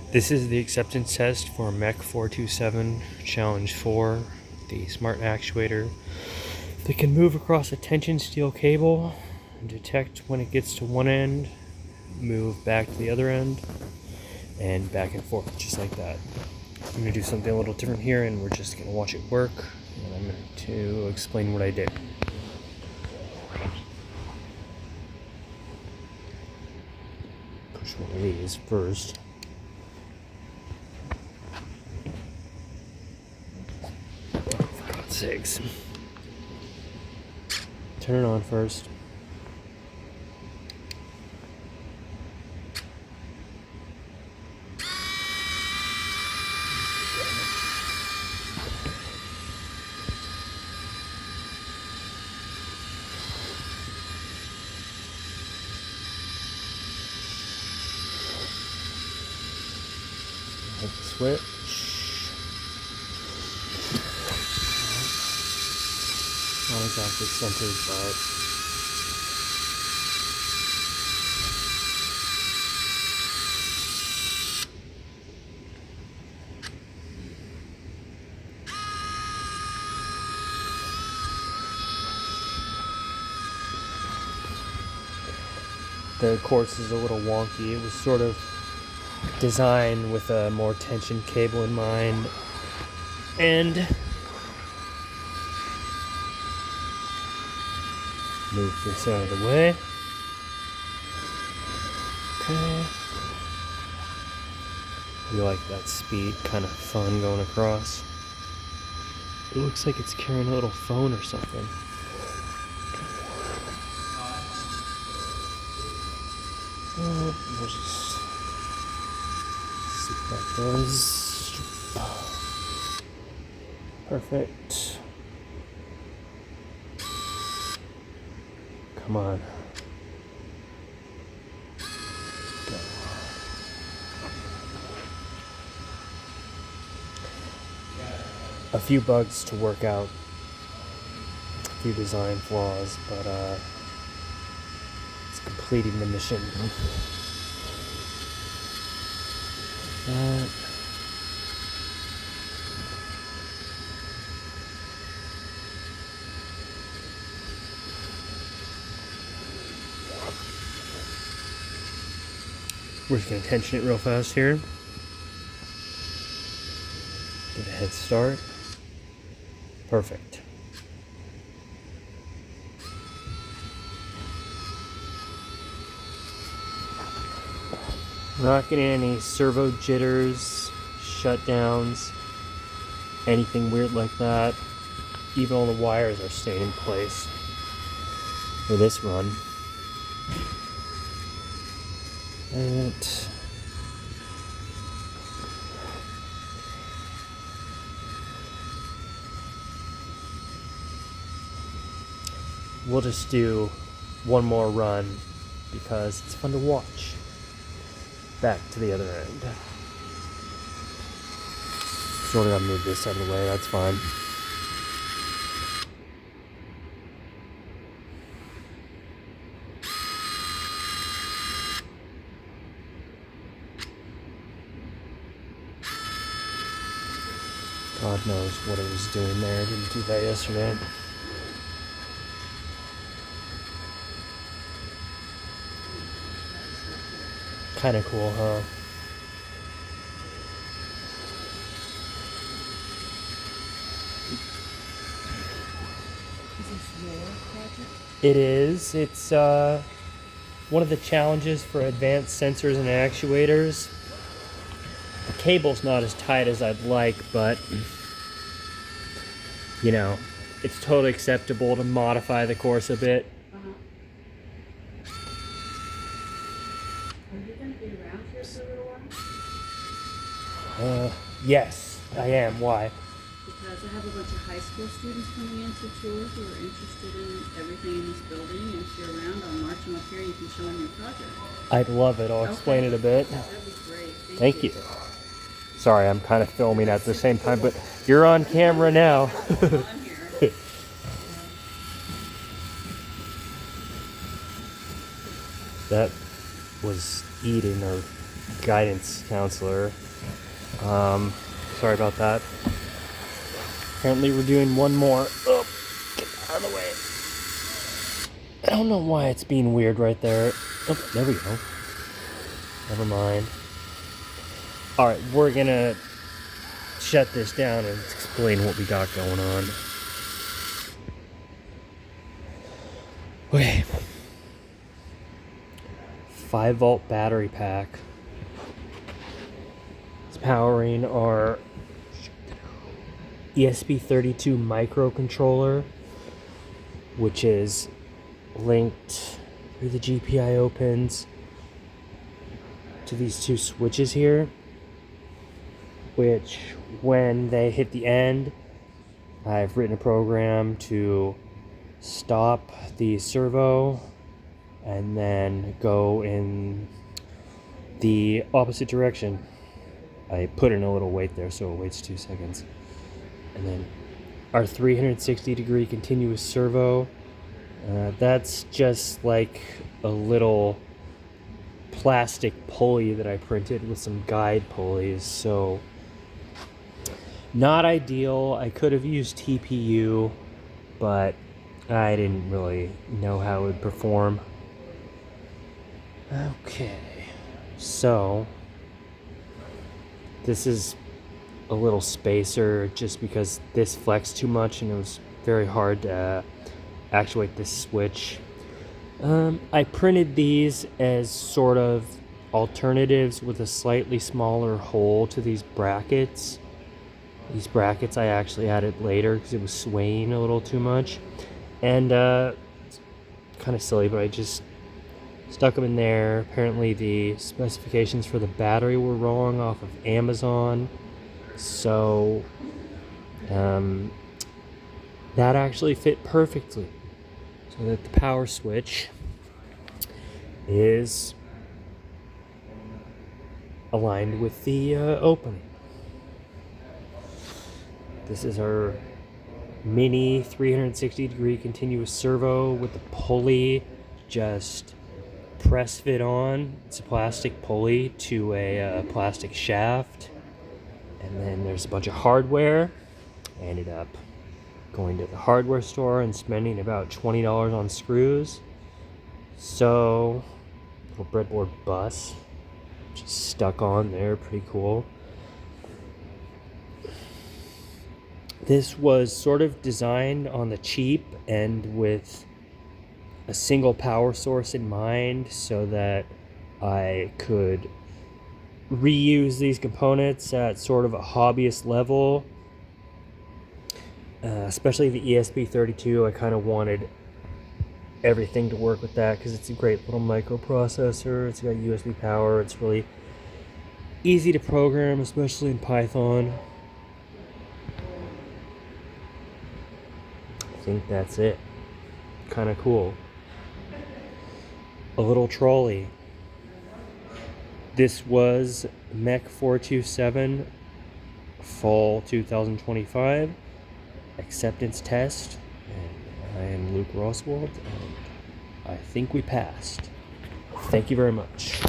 This is the acceptance test for Mec427 Challenge 4, the smart actuator that can move across a tension steel cable, detect when it gets to one end, move back to the other end, and back and forth, just like that. I'm going to do something a little different here, and we're just going to watch it work, and I'm going to explain what I did. Push one of these first. For God's sakes. Turn it on first. Hit the switch. Not exactly centered, but the course is a little wonky. It was sort of designed with a more tension cable in mind, and move this out of the way. Okay. We like that speed, kind of fun going across. It looks like it's carrying a little phone or something. We'll just see what that does. Perfect. Come on. Go. A few bugs to work out. A few design flaws, but it's completing the mission. That. We're just going to tension it real fast here. Get a head start. Perfect. Not getting any servo jitters, shutdowns, anything weird like that. Even all the wires are staying in place for this run. And we'll just do one more run because it's fun to watch. Back to the other end. Sort of gotta move this out of the way, that's fine. God knows what it was doing there. I didn't do that yesterday. Kinda cool, huh? Is this your project? It is. It's one of the challenges for advanced sensors and actuators. The cable's not as tight as I'd like, but you know, it's totally acceptable to modify the course a bit. Are you going to be around here for a little while? Yes, I am. Why? Because I have a bunch of high school students coming in to tour who are interested in everything in this building, and if you're around, I'll march them up here and you can show them your project. I'd love it. I'll explain it a bit. That'd be great. Thank you. Sorry, I'm kind of filming at the same time, but you're on camera now. That was eating or guidance counselor. Sorry about that. Apparently we're doing one more. Oh, get out of the way. I don't know why it's being weird right there. Oh, there we go. Never mind. Alright, we're gonna shut this down and explain what we got going on. Okay. 5-volt battery pack. It's powering our ESP32 microcontroller, which is linked through the GPIO pins to these two switches here, which when they hit the end, I've written a program to stop the servo and then go in the opposite direction. I put in a little wait there so it waits 2 seconds. And then our 360-degree continuous servo, that's just like a little plastic pulley that I printed with some guide pulleys, so not ideal. I could have used TPU, but I didn't really know how it would perform. Okay, so this is a little spacer just because this flexed too much and it was very hard to actuate this switch. I printed these as sort of alternatives with a slightly smaller hole to these brackets. These brackets I actually added later because it was swaying a little too much. And it's kind of silly, but I just stuck them in there. Apparently the specifications for the battery were wrong off of Amazon. So that actually fit perfectly. So that the power switch is aligned with the opening. This is our mini 360-degree continuous servo with the pulley just press fit on. It's a plastic pulley to a plastic shaft. And then there's a bunch of hardware. I ended up going to the hardware store and spending about $20 on screws. So, little breadboard bus just stuck on there, pretty cool. This was sort of designed on the cheap and with a single power source in mind so that I could reuse these components at sort of a hobbyist level. Especially the ESP32, I kind of wanted everything to work with that because it's a great little microprocessor. It's got USB power. It's really easy to program, especially in Python. I think that's it. Kind of cool. A little trolley. This was Mec427 fall 2025 acceptance test, and I am Luke Roswald, and I think we passed. Thank you very much.